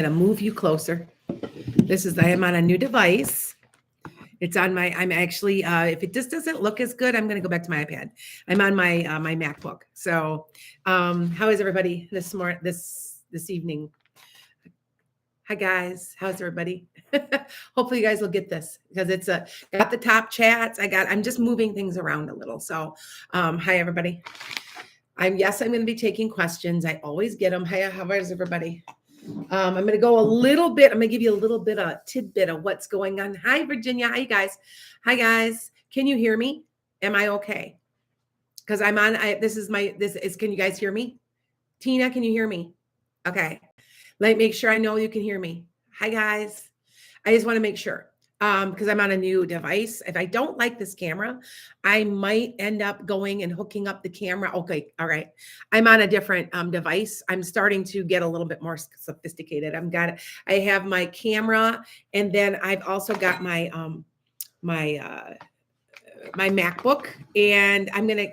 going to move you closer. I am on a new device. It's on I'm actually, if it just doesn't look as good, I'm going to go back to my iPad. I'm on my MacBook. So, how is everybody this evening? Hi guys, how's everybody? Hopefully you guys will get this because it's got the top chats. I'm just moving things around a little. So, hi everybody. I'm going to be taking questions. I always get them. Hi, how is everybody? I'm going to go a little bit. I'm going to give you a little bit of tidbit of what's going on. Hi, Virginia. Hi, guys. Hi, guys. Can you hear me? Am I okay? Because I'm on. Can you guys hear me? Tina, can you hear me? Okay. Let me make sure I know you can hear me. Hi, guys. I just want to make sure. Because I'm on a new device. If I don't like this camera, I might end up going and hooking up the camera. Okay, all right. I'm on a different device. I'm starting to get a little bit more sophisticated. I have my camera, and then I've also got my my MacBook, and I'm gonna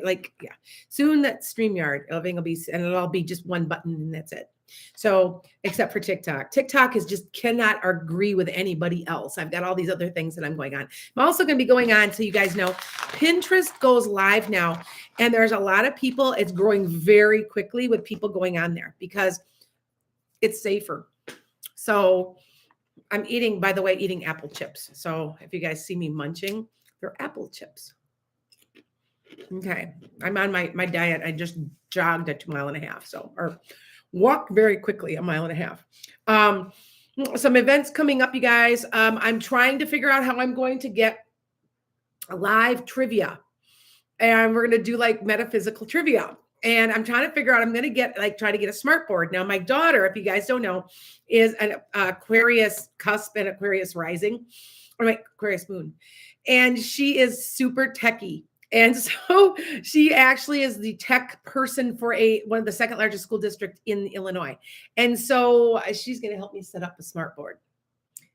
soon that StreamYard everything will be, and it'll all be just one button, and that's it. So, except for TikTok. TikTok is just cannot agree with anybody else. I've got all these other things that I'm going on. I'm also going to be going on, so you guys know, Pinterest goes live now, and there's a lot of people. It's growing very quickly with people going on there because it's safer. So, I'm eating apple chips. So, if you guys see me munching, they're apple chips. Okay. I'm on my diet. I just jogged a 2.5 miles. Or walked very quickly 1.5 miles. Some events coming up, you guys. I'm trying to figure out how I'm going to get a live trivia. And we're going to do metaphysical trivia. And I'm trying to figure out, I'm going to try to get a smart board. Now, my daughter, if you guys don't know, is an Aquarius cusp and Aquarius rising, or Aquarius moon. And she is super techie. And so she actually is the tech person for one of the second largest school district in Illinois. And so she's going to help me set up a smart board.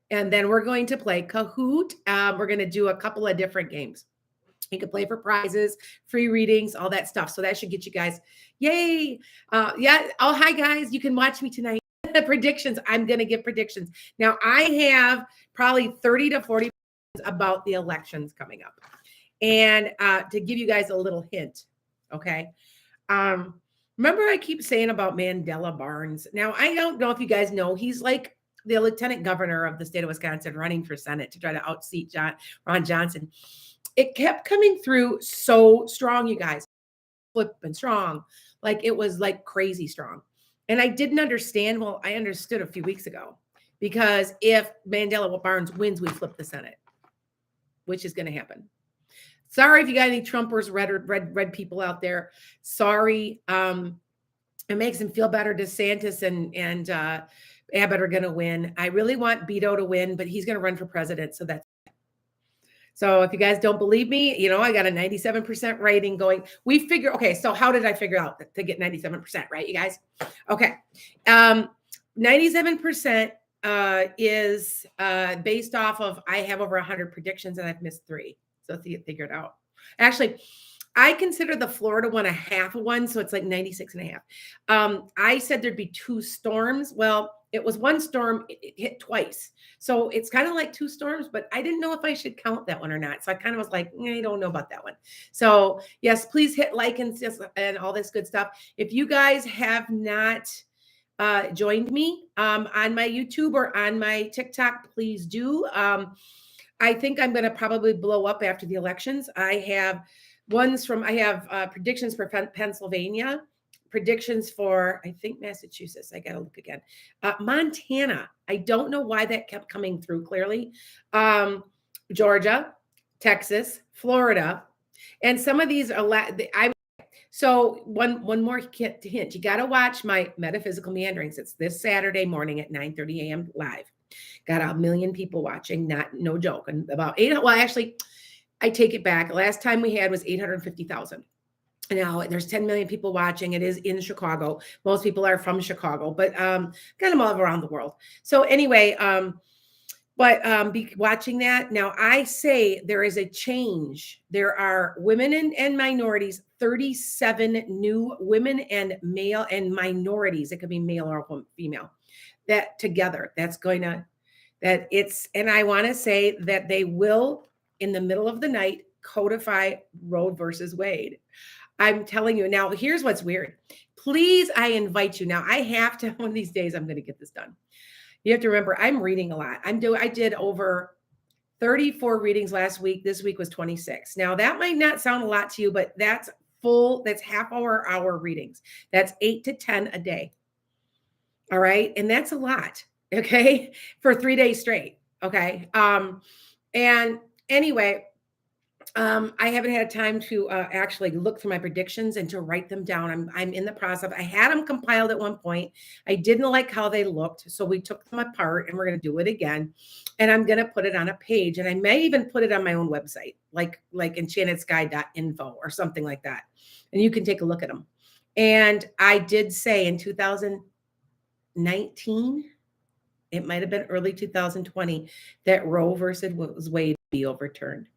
And then we're going to play Kahoot. We're going to do a couple of different games. You can play for prizes, free readings, all that stuff. So that should get you guys. Yay. Yeah. Oh, hi guys. You can watch me tonight. Predictions. I'm going to give predictions. Now I have probably 30 to 40 about the elections coming up. And to give you guys a little hint, okay? Remember I keep saying about Mandela Barnes. Now, I don't know if you guys know, he's like the lieutenant governor of the state of Wisconsin running for Senate to try to outseat Ron Johnson. It kept coming through so strong, you guys. Flipping strong. It was crazy strong. And I didn't understand. Well, I understood a few weeks ago. Because if Mandela Barnes wins, we flip the Senate. Which is going to happen. Sorry if you got any Trumpers, red people out there. Sorry. It makes him feel better. DeSantis and Abbott are going to win. I really want Beto to win, but he's going to run for president. So if you guys don't believe me, I got a 97% rating going. Okay, so how did I figure out to get 97%, right, you guys? Okay. 97% is based off of, I have over 100 predictions and I've missed 3. So figure it out. Actually, I consider the Florida one a half of one. So it's 96.5. I said there'd be 2 storms. Well, it was 1 storm. It hit twice. So it's kind of like 2 storms, but I didn't know if I should count that one or not. So I kind of was like, I don't know about that one. So yes, please hit like and all this good stuff. If you guys have not joined me on my YouTube or on my TikTok, please do. I think I'm going to probably blow up after the elections. I have predictions for Pennsylvania, predictions for, I think, Massachusetts. I got to look again. Montana. I don't know why that kept coming through clearly. Georgia, Texas, Florida. And some of these are, so one more hint. You got to watch my Metaphysical Meanderings. It's this Saturday morning at 9:30 a.m. live. Got 1 million people watching, no joke. And about 8, well, actually, I take it back. Last time we had was 850,000. Now there's 10 million people watching. It is in Chicago. Most people are from Chicago, but got them all around the world. So anyway, be watching that. Now I say there is a change. There are women and minorities, 37 new women and male and minorities. It could be male or female. that together. And I want to say that they will, in the middle of the night, codify Roe versus Wade. I'm telling you now, here's what's weird. Please, I invite you. Now, I have to, one of these days, I'm going to get this done. You have to remember, I'm reading a lot. I did over 34 readings last week. This week was 26. Now, that might not sound a lot to you, but that's half hour readings. That's 8 to 10 a day. All right. And that's a lot. Okay. For 3 days straight. Okay. And anyway, I haven't had time to actually look through my predictions and to write them down. I'm in the process. I had them compiled at one point. I didn't like how they looked, so we took them apart, and we're going to do it again. And I'm going to put it on a page, and I may even put it on my own website, like enchantedskye.info or something like that, and you can take a look at them. And I did say in 2019, it might have been early 2020, that Roe versus Wade be overturned.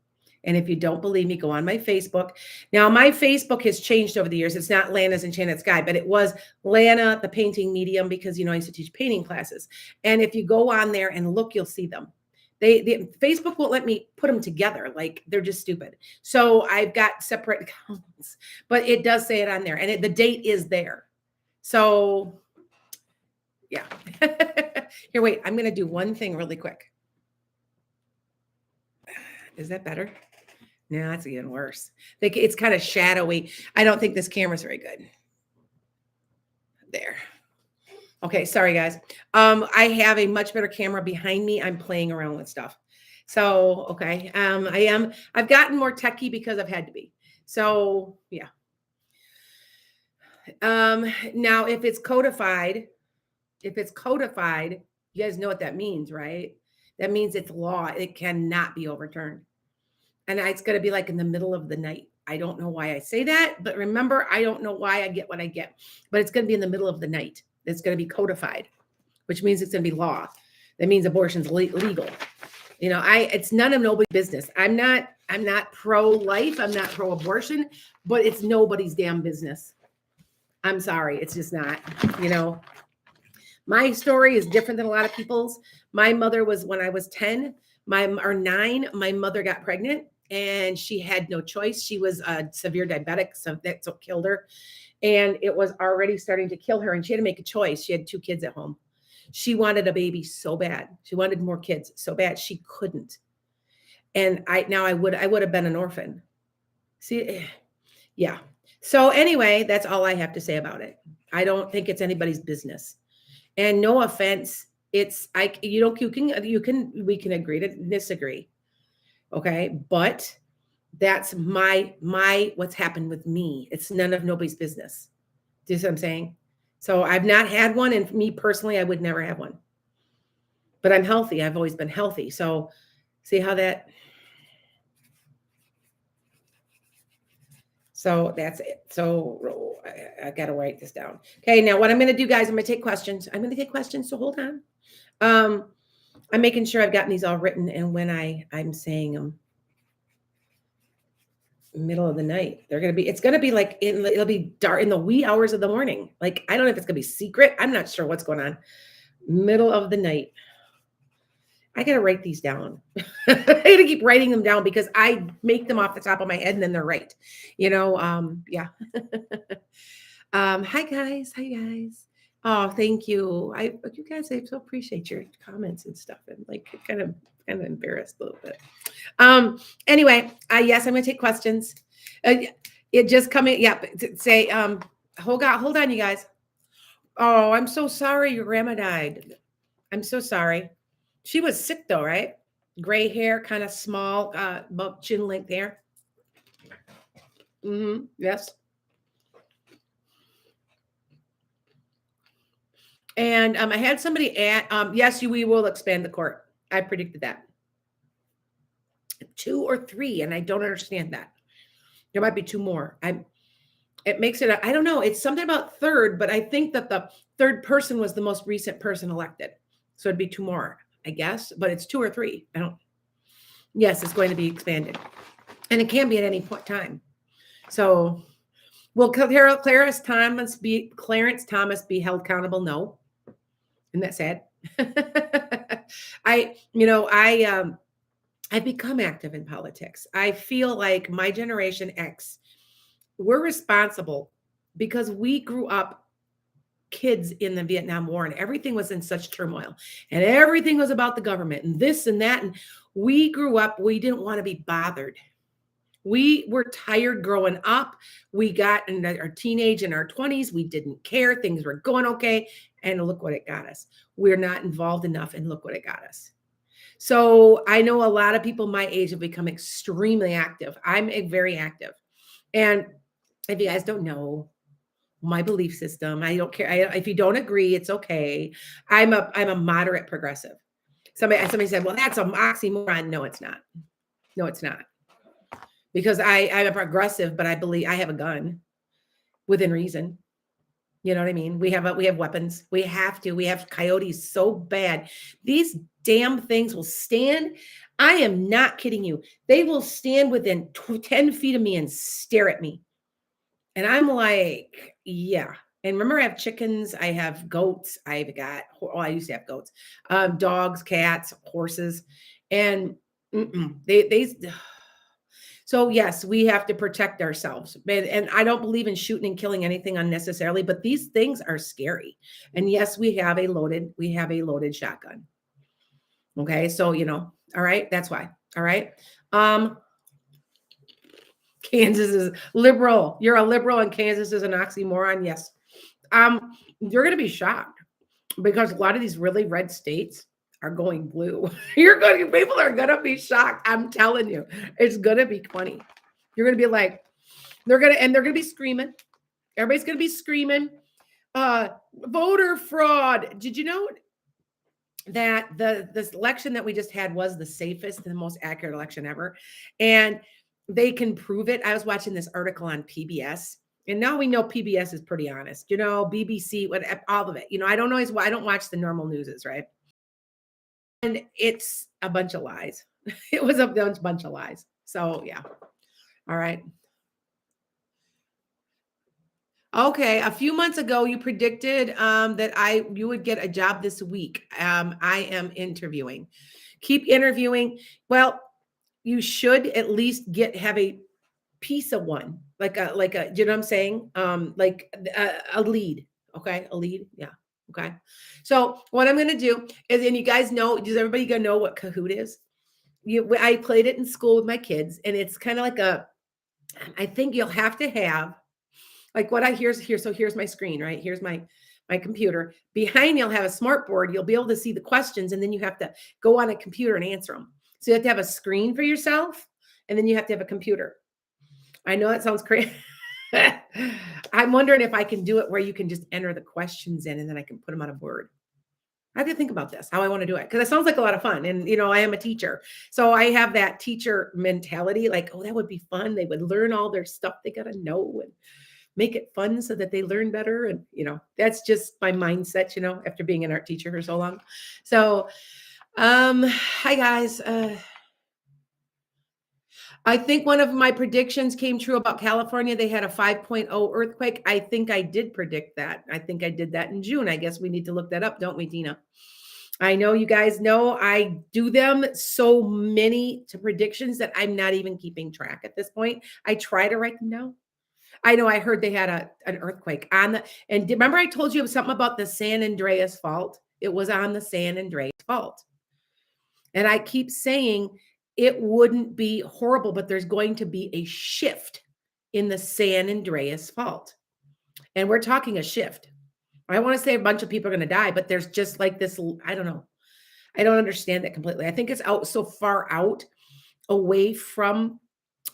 And if you don't believe me, go on my Facebook. Now, my Facebook has changed over the years. It's not Lana's Enchanted Skye, but it was Lana, the painting medium, because, I used to teach painting classes. And if you go on there and look, you'll see them. Facebook won't let me put them together. Like, they're just stupid. So I've got separate accounts, but it does say it on there. And the date is there. So, yeah. Here, wait. I'm going to do one thing really quick. Is that better? No, that's even worse. It's kind of shadowy. I don't think this camera's very good. There. Okay, sorry guys. I have a much better camera behind me. I'm playing around with stuff. So, okay. I've gotten more techie because I've had to be. So, yeah. Now if it's codified, you guys know what that means, right? That means it's law. It cannot be overturned. And it's going to be like in the middle of the night. I don't know why I say that, but remember, I don't know why I get what I get, but it's going to be in the middle of the night. It's going to be codified, which means it's going to be law. That means abortion's legal. It's none of nobody's business. I'm not pro-life. I'm not pro-abortion, but it's nobody's damn business. I'm sorry. It's just not, My story is different than a lot of people's. My mother was, when I was 9, my mother got pregnant and she had no choice. She was a severe diabetic, so that's what killed her. And it was already starting to kill her. And she had to make a choice. She had 2 kids at home. She wanted a baby so bad. She wanted more kids so bad. She couldn't. And I would have been an orphan. See, yeah. So anyway, that's all I have to say about it. I don't think it's anybody's business. And no offense, we can agree to disagree. Okay. But that's what's happened with me. It's none of nobody's business. Do you see what I'm saying? So I've not had one. And me personally, I would never have one, but I'm healthy. I've always been healthy. So see how that, so that's it. So I got to write this down. Okay. Now what I'm going to do, guys, I'm going to take questions. So hold on. I'm making sure I've gotten these all written. And when I'm saying them, middle of the night, it's going to be like, it'll be dark in the wee hours of the morning. Like, I don't know if it's going to be secret. I'm not sure what's going on. Middle of the night. I got to write these down. I got to keep writing them down because I make them off the top of my head and then they're right. Yeah. Hi guys. Oh, thank you. You guys, I so appreciate your comments and stuff. And like kind of embarrassed a little bit. Anyway, yes, I'm going to take questions. It just coming. Yeah. Say, hold on, you guys. Oh, I'm so sorry. Your grandma died. I'm so sorry. She was sick though, right? Gray hair, kind of small, about chin length hair. Yes. And I had somebody add, yes, we will expand the court. I predicted that. 2 or 3, and I don't understand that. There might be 2 more. It makes it, I don't know. It's something about third, but I think that the third person was the most recent person elected. So it'd be 2 more, I guess, but it's 2 or 3. Yes, it's going to be expanded. And it can be at any point in time. So will Clarence Thomas be held accountable? No. Isn't that sad? I, you know, I've become active in politics. I feel like my generation X, we're responsible because we grew up kids in the Vietnam War and everything was in such turmoil and everything was about the government and this and that. And we grew up, we didn't want to be bothered. We were tired growing up. We got in our teenage and our 20s. We didn't care. Things were going okay. And look what it got us. We're not involved enough. And look what it got us. So I know a lot of people my age have become extremely active. I'm very active. And if you guys don't know my belief system, I don't care. If you don't agree, it's okay. I'm a moderate progressive. Somebody said, well, that's a oxymoron. No, it's not. No, it's not. Because I'm a progressive, but I believe I have a gun within reason. You know what I mean? We have weapons. We have coyotes so bad. These damn things will stand. I am not kidding you. They will stand within 10 feet of me and stare at me. And I'm like, yeah. And remember, I have chickens, I have goats, I used to have goats, dogs, cats, horses, and they so yes, we have to protect ourselves. And I don't believe in shooting and killing anything unnecessarily, but these things are scary. And yes, we have a loaded shotgun. Okay. So, all right, that's why. All right. Um, Kansas is liberal. You're a liberal and Kansas is an oxymoron. Yes. You're gonna be shocked because a lot of these really red states are going blue. People are gonna be shocked. I'm telling you, it's gonna be funny. You're gonna be like, they're gonna be screaming. Everybody's gonna be screaming, voter fraud. Did you know that this election that we just had was the safest and the most accurate election ever? And they can prove it. I was watching this article on PBS. And now we know PBS is pretty honest, BBC, all of it. I don't watch the normal newses, right? And it's a bunch of lies. It was a bunch of lies. So yeah. All right. Okay. A few months ago, you predicted that you would get a job this week. I am interviewing. Keep interviewing. Well, you should at least have a piece of one, like a, you know what I'm saying? Like a lead. Okay. A lead. Yeah. Okay. So what I'm going to do is, and you guys know, does everybody gonna know what Kahoot is? I played it in school with my kids, and it's kind of like I think you'll have to have like what I here's here. So here's my screen, right? Here's my computer. Behind you'll have a smart board. You'll be able to see the questions, and then you have to go on a computer and answer them. So you have to have a screen for yourself, and then you have to have a computer. I know that sounds crazy. I'm wondering if I can do it where you can just enter the questions in and then I can put them on a board. I have to think about this, how I want to do it, because it sounds like a lot of fun. And, I am a teacher. So I have that teacher mentality, like, oh, that would be fun. They would learn all their stuff they got to know and make it fun so that they learn better. And, that's just my mindset, after being an art teacher for so long. So, hi guys. I think one of my predictions came true about California. They had a 5.0 earthquake. I think I did predict that. I think I did that in June. I guess we need to look that up, don't we, Tina? I know you guys know I do them so many to predictions that I'm not even keeping track at this point. I try to write them down. I know I heard they had an earthquake and remember I told you something about the San Andreas fault? It was on the San Andreas fault. And I keep saying it wouldn't be horrible, but there's going to be a shift in the San Andreas fault. And we're talking a shift. I want to say a bunch of people are going to die, but there's just like this, I don't know. I don't understand that completely. I think it's out so far out away from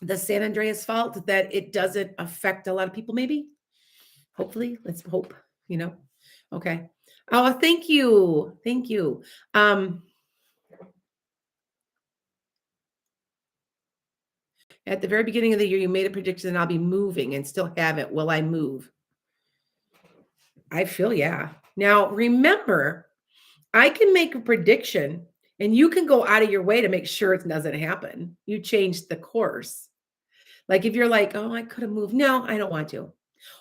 the San Andreas fault that it doesn't affect a lot of people, maybe. Hopefully, let's hope, Okay. Oh, thank you. Thank you. At the very beginning of the year, you made a prediction that I'll be moving and still have it. Will I move? I feel, yeah. Now, remember, I can make a prediction and you can go out of your way to make sure it doesn't happen. You change the course. Like if you're like, oh, I could have moved. No, I don't want to.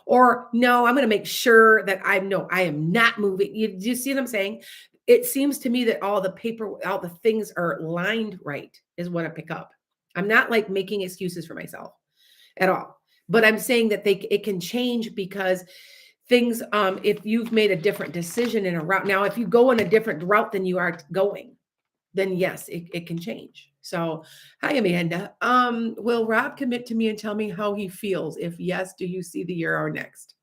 Or no, I'm going to make sure that I am not moving. Do you see what I'm saying? It seems to me that all the things are lined right is what I pick up. I'm not like making excuses for myself at all. But I'm saying that it can change because things if you've made a different decision in a route. Now, if you go in a different route than you are going, then yes, it can change. So, hi Amanda. Will Rob commit to me and tell me how he feels? If yes, do you see the year or next?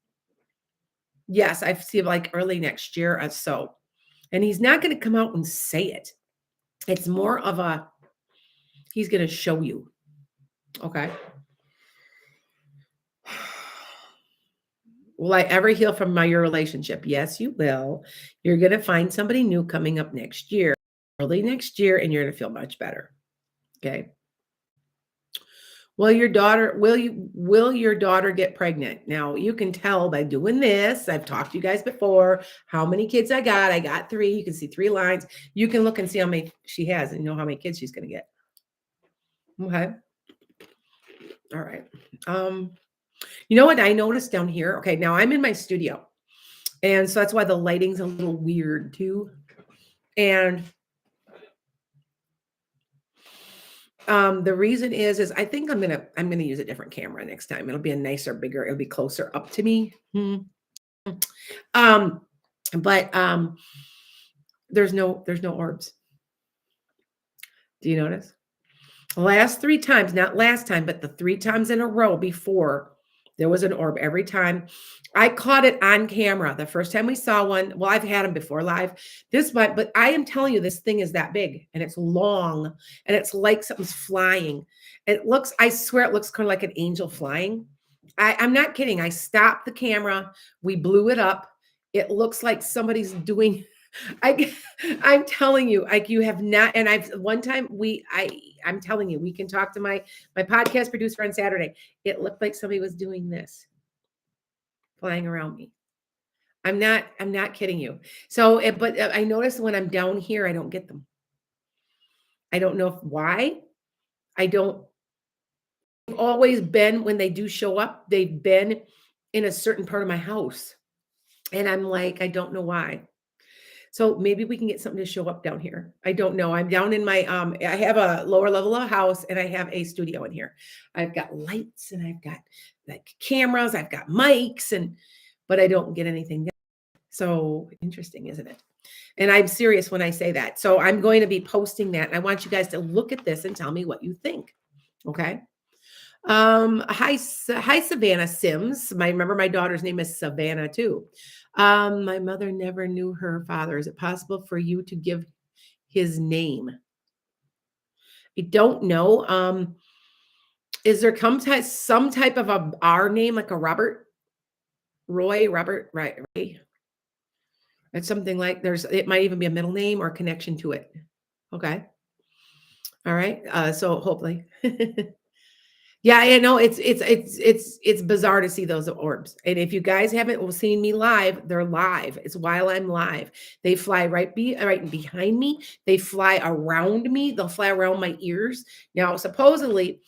Yes, I see like early next year or so. And he's not going to come out and say it. It's more of a he's going to show you. Okay. Will I ever heal from your relationship? Yes, you will. You're going to find somebody new coming up next year, early next year, and you're going to feel much better. Okay. Will your daughter get pregnant? Now you can tell by doing this. I've talked to you guys before how many kids I got. I got 3. You can see 3 lines. You can look and see how many she has and know how many kids she's going to get. Okay. All right. You know what I noticed down here? Okay, now I'm in my studio. And so that's why the lighting's a little weird too. And the reason is I think I'm gonna use a different camera next time. It'll be a nicer, bigger, it'll be closer up to me. Um, but there's no orbs. Do you notice? Last 3 times, not last time, but the 3 times in a row before, there was an orb every time. I caught it on camera. The first time we saw one, well, I've had them before live. But I am telling you, this thing is that big and it's long and it's like something's flying. I swear it looks kind of like an angel flying. I'm not kidding. I stopped the camera. We blew it up. It looks like somebody's doing I I'm telling you, like you have not, and I've one time I'm telling you, we can talk to my podcast producer on Saturday. It looked like somebody was doing this, flying around me. I'm not kidding you. So, but I notice when I'm down here, I don't get them. I don't know why. I don't always been when they do show up, they've been in a certain part of my house. And I'm like, I don't know why. So maybe we can get something to show up down here. I don't know. I'm down in my I have a lower level of house and I have a studio in here. I've got lights and I've got like cameras, I've got mics but I don't get anything done. So interesting, isn't it? And I'm serious when I say that. So I'm going to be posting that. And I want you guys to look at this and tell me what you think. Okay. Hi, Savannah Sims. Remember my daughter's name is Savannah too. My mother never knew her father. Is it possible for you to give his name? I don't know. Is there some type of a R name, like a Robert, Robert, right? It's something like it might even be a middle name or connection to it. Okay. All right. So hopefully. Yeah, I know it's bizarre to see those orbs. And if you guys haven't seen me live, they're live. It's while I'm live. They fly right behind me. They fly around me. They'll fly around my ears. Now, supposedly,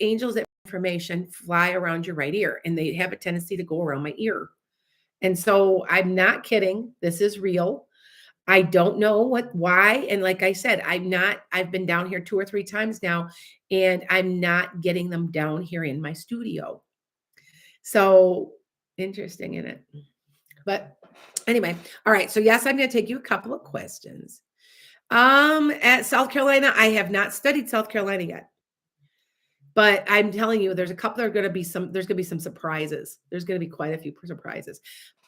angels that information fly around your right ear, and they have a tendency to go around my ear. And so I'm not kidding. This is real. I don't know why. And like I said, I've been down here 2 or 3 times now, and I'm not getting them down here in my studio. So interesting in it. But anyway, all right. So yes, I'm going to take you a couple of questions. At South Carolina, I have not studied South Carolina yet. But I'm telling you, there's going to be some surprises. There's going to be quite a few surprises.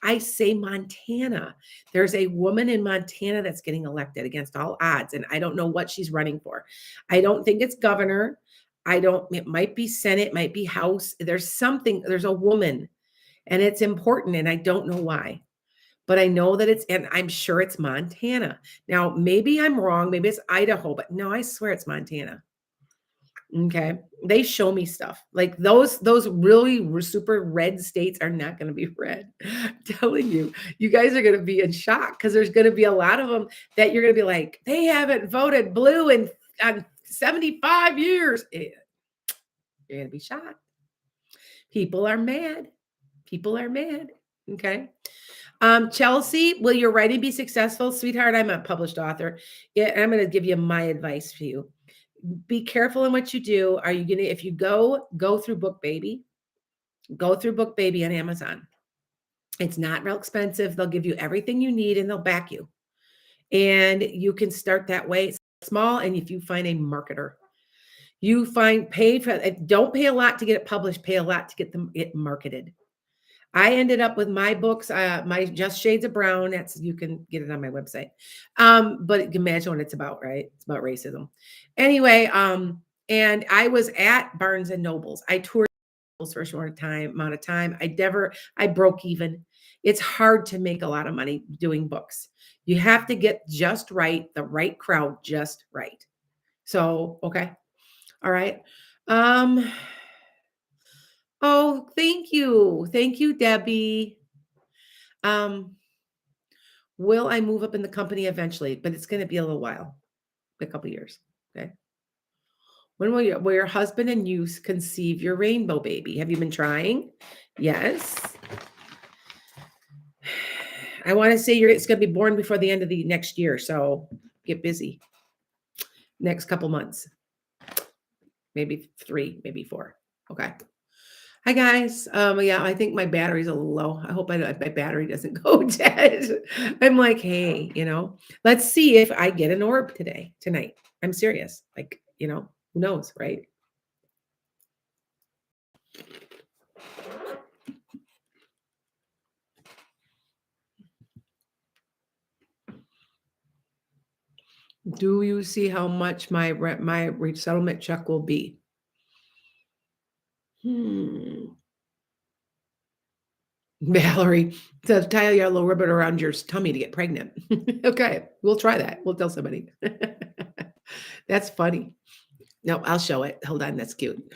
I say Montana. There's a woman in Montana that's getting elected against all odds, and I don't know what she's running for. I don't think it's governor. It might be Senate, might be House. There's a woman, and it's important, and I don't know why. But I know that and I'm sure it's Montana. Now, maybe I'm wrong. Maybe it's Idaho, but no, I swear it's Montana. Okay. They show me stuff like those really super red states are not going to be red. I'm telling you, you guys are going to be in shock because there's going to be a lot of them that you're going to be like, they haven't voted blue in 75 years. You're going to be shocked. People are mad. People are mad. Okay. Chelsea, will your writing be successful? Sweetheart, I'm a published author. Yeah, I'm going to give you my advice for you. Be careful in what you do. Are you going to, if you go through Book Baby, go through Book Baby on Amazon. It's not real expensive. They'll give you everything you need and they'll back you. And you can start that way. It's small. And if you find a marketer, pay for it. Don't pay a lot to get it published, pay a lot to get it marketed. I ended up with my books, my Just Shades of Brown. That's, you can get it on my website. But you can imagine what it's about, right? It's about racism. Anyway, and I was at Barnes and Nobles. I toured for a short amount of time. I broke even. It's hard to make a lot of money doing books. You have to get just right, the right crowd, just right. So, okay. All right. Oh, thank you. Thank you, Debbie. Um, will I move up in the company eventually? But it's going to be a little while, a couple years. Okay. When will your husband and you conceive your rainbow baby? Have you been trying? Yes. I want to say it's going to be born before the end of the next year. So get busy. Next couple months. Maybe 3, maybe 4. Okay. Hi guys. Yeah, I think my battery's a little low. I hope my battery doesn't go dead. I'm like, hey, let's see if I get an orb tonight. I'm serious. Like, who knows, right? Do you see how much my resettlement check will be? Valerie says, tie a yellow ribbon around your tummy to get pregnant. Okay, we'll try that. We'll tell somebody. That's funny. No, I'll show it. Hold on, that's cute.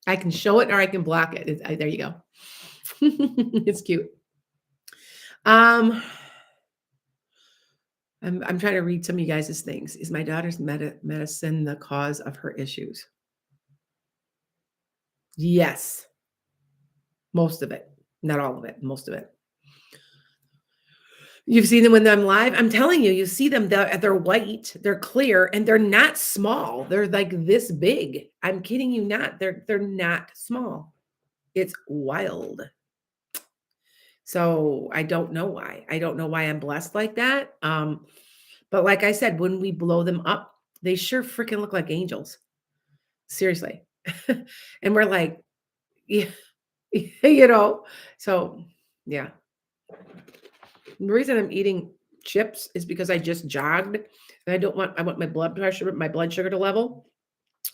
I can show it or I can block it. There you go. It's cute. I'm trying to read some of you guys' things. Is my daughter's medicine the cause of her issues? Yes. Most of it. Not all of it. Most of it. You've seen them when I'm live. I'm telling you, you see them. They're white, they're clear, and they're not small. They're like this big. I'm kidding you not. They're not small. It's wild. So I don't know why. I don't know why I'm blessed like that. But like I said, when we blow them up, they sure freaking look like angels. Seriously. And we're like, yeah, so yeah. The reason I'm eating chips is because I just jogged and I want my blood pressure, my blood sugar to level.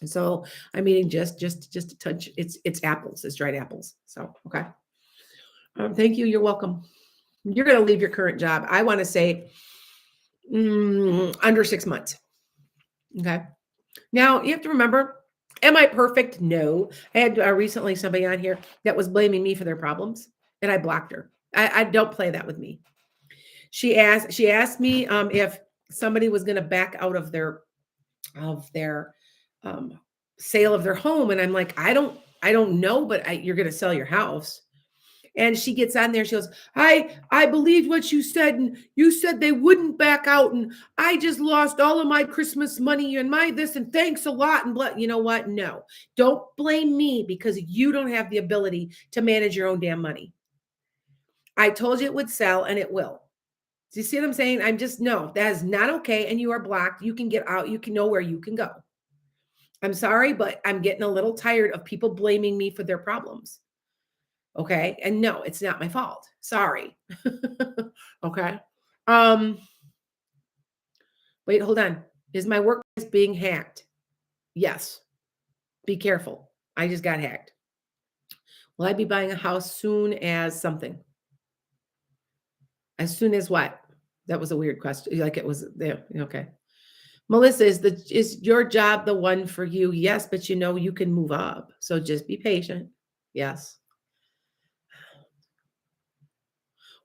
And so I'm eating just a touch. It's apples, it's dried apples. So, okay. Thank you. You're welcome. You're going to leave your current job. I want to say under 6 months. Okay. Now you have to remember, am I perfect? No. I had recently somebody on here that was blaming me for their problems and I blocked her. I don't play that with me. She asked me if somebody was going to back out of their sale of their home, and I'm like, I don't know, but you're going to sell your house. And she gets on there. She goes, I believed what you said, and you said they wouldn't back out, and I just lost all of my Christmas money and my this, and thanks a lot. And you know what? No, don't blame me because you don't have the ability to manage your own damn money. I told you it would sell, and it will. Do you see what I'm saying? No, that is not okay. And you are blocked. You can get out. You can know where you can go. I'm sorry, but I'm getting a little tired of people blaming me for their problems. Okay. And no, it's not my fault. Sorry. Okay. Wait, hold on. Is my workplace being hacked? Yes. Be careful. I just got hacked. Will I be buying a house soon as something? As soon as what? That was a weird question. Like it was there. Okay. Melissa, is your job the one for you? Yes, but you can move up. So just be patient. Yes.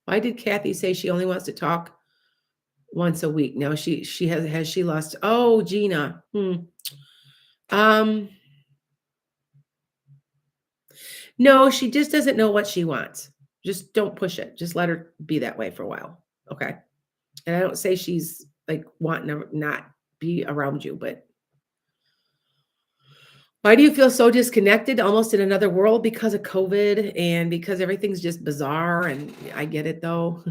Why did Kathy say she only wants to talk once a week? Now she has she lost? Oh, Gina. No, she just doesn't know what she wants. Just don't push it. Just let her be that way for a while. Okay. And I don't say she's like wanting to not be around you, but why do you feel so disconnected, almost in another world because of COVID and because everything's just bizarre? And I get it though.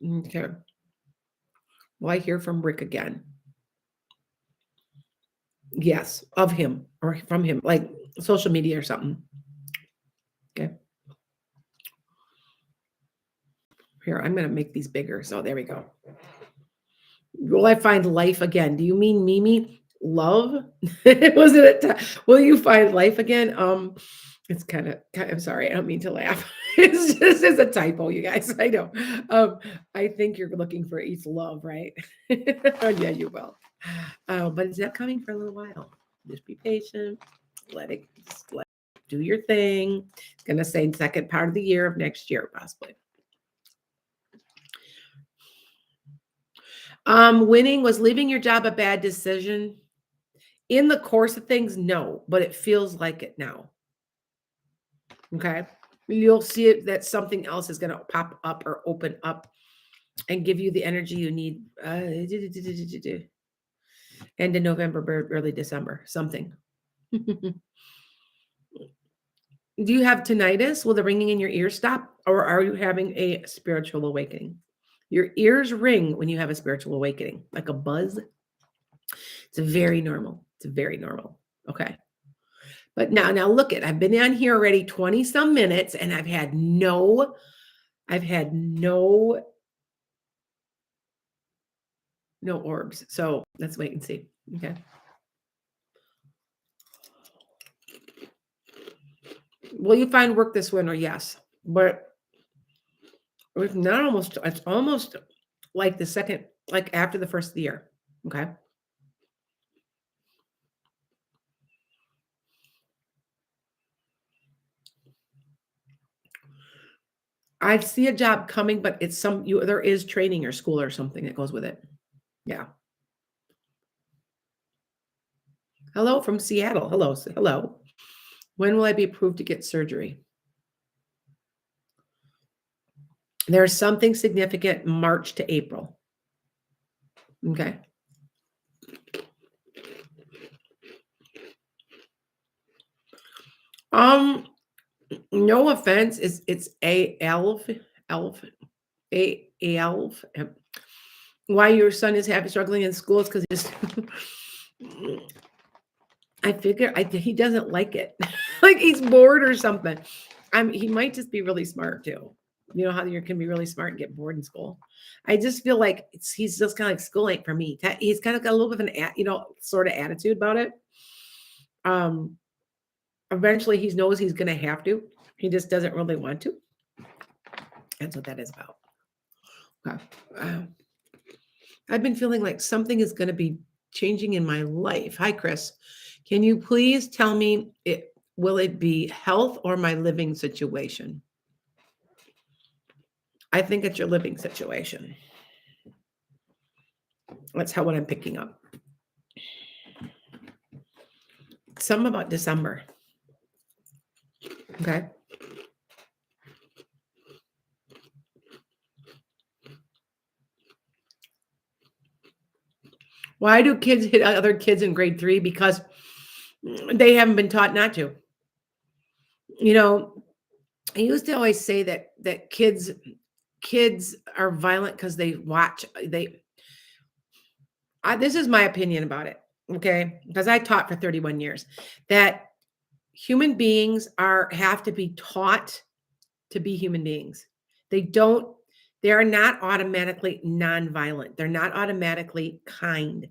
Okay. Well, I hear from Rick again. Yes, of him or from him, like social media or something. Okay. Here, I'm going to make these bigger. So there we go. Will I find life again? Do you mean Mimi? Love? Was it will you find life again? It's I'm sorry, I don't mean to laugh. It's a typo, you guys. I know. I think you're looking for East love, right? Yeah, you will. But it's not coming for a little while. Just be patient. Just let it do your thing. It's gonna say second part of the year of next year, possibly. Winning was leaving your job a bad decision. In the course of things, no, but it feels like it now. Okay. You'll see it that something else is going to pop up or open up and give you the energy you need. End of November, early December, something. Do you have tinnitus? Will the ringing in your ears stop? Or are you having a spiritual awakening? Your ears ring when you have a spiritual awakening, like a buzz. It's very normal. It's very normal. Okay. But now look I've been on here already 20 some minutes and I've had no orbs. So let's wait and see. Okay. Will you find work this winter? Yes. But it's almost like the second, like after the first of the year. Okay. I see a job coming, but it's there is training or school or something that goes with it. Yeah. Hello from Seattle. Hello. Hello. When will I be approved to get surgery? There's something significant March to April. Okay. No offense, it's a elf, a elf. Why your son is struggling in school is because I figure he doesn't like it, like he's bored or something. He might just be really smart too. You know how you can be really smart and get bored in school. I just feel like he's just kind of like school ain't for me. He's kind of got a little bit of an sort of attitude about it. Eventually he knows he's going to have to. He just doesn't really want to. That's what that is about. Okay. I've been feeling like something is going to be changing in my life. Hi, Chris. Can you please tell me will it be health or my living situation? I think it's your living situation. That's what I'm picking up. Some about December. Okay. Why do kids hit other kids in grade 3? Because they haven't been taught not to. You know, I used to always say that kids are violent because they watch. This is my opinion about it. Okay, because I taught for 31 years that human beings have to be taught to be human beings. They are not automatically nonviolent. They're not automatically kind.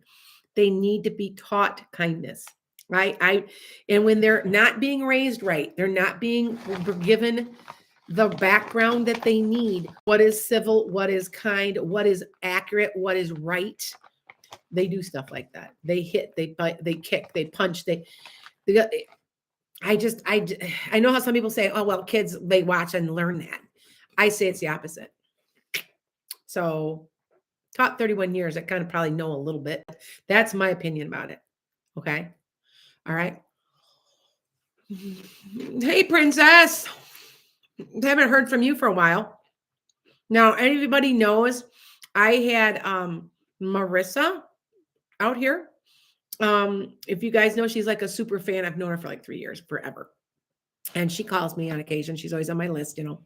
They need to be taught kindness. Right. And when they're not being raised right, they're not being given the background that they need. What is civil, what is kind, what is accurate, what is right. They do stuff like that. They hit, they bite, they kick, they punch, I know how some people say, oh, well, kids, they watch and learn that. I say it's the opposite. So taught 31 years, I kind of probably know a little bit. That's my opinion about it. Okay. All right. Hey, princess. Haven't heard from you for a while. Now, everybody knows I had Marissa out here. If you guys know, she's like a super fan. I've known her for like 3 years, forever. And she calls me on occasion. She's always on my list, you know.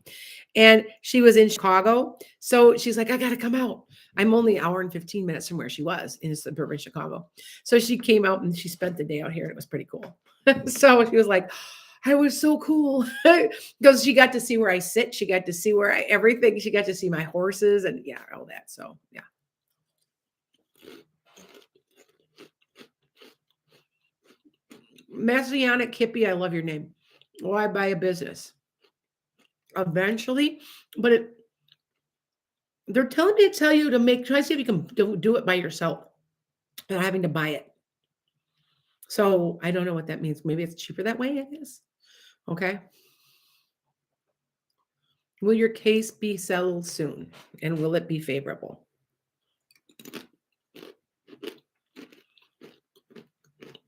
And she was in Chicago. So she's like, I got to come out. I'm only an hour and 15 minutes from where she was in suburban Chicago. So she came out and she spent the day out here. And it was pretty cool. So she was like, I was so cool because she got to see where I sit. She got to see where everything. She got to see my horses and yeah, all that. So yeah. Messianic Kippy, I love your name. Why buy a business? Eventually, but they're telling me to tell you to try to see if you can do it by yourself without having to buy it. So I don't know what that means. Maybe it's cheaper that way, I guess. Okay. Will your case be settled soon? And will it be favorable?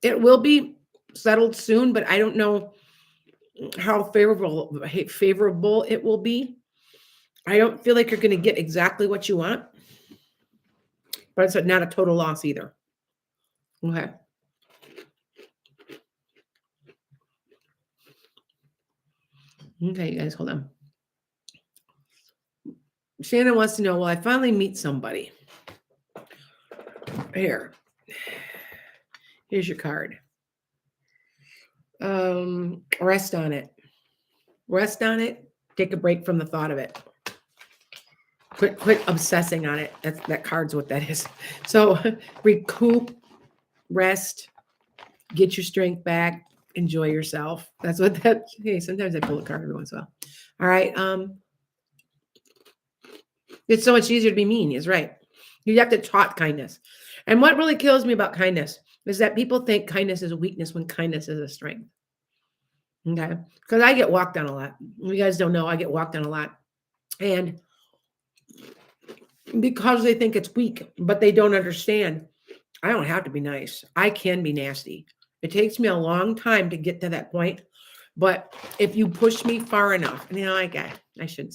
It will be settled soon, but I don't know how favorable it will be. I don't feel like you're going to get exactly what you want, but it's not a total loss either. Okay. Okay, you guys, hold on. Shannon wants to know, will I finally meet somebody? Here. Here's your card. Rest on it. Rest on it. Take a break from the thought of it. Quit obsessing on it. That card's what that is. So recoup, rest, get your strength back, enjoy yourself. That's what that. Hey, sometimes I pull a card every once in a while. All right. It's so much easier to be mean. Is right. You have to taught kindness. And what really kills me about kindness is that people think kindness is a weakness when kindness is a strength. Okay. Because I get walked on a lot. You guys don't know, I get walked on a lot. And because they think it's weak, but they don't understand, I don't have to be nice. I can be nasty. It takes me a long time to get to that point. But if you push me far enough, I shouldn't say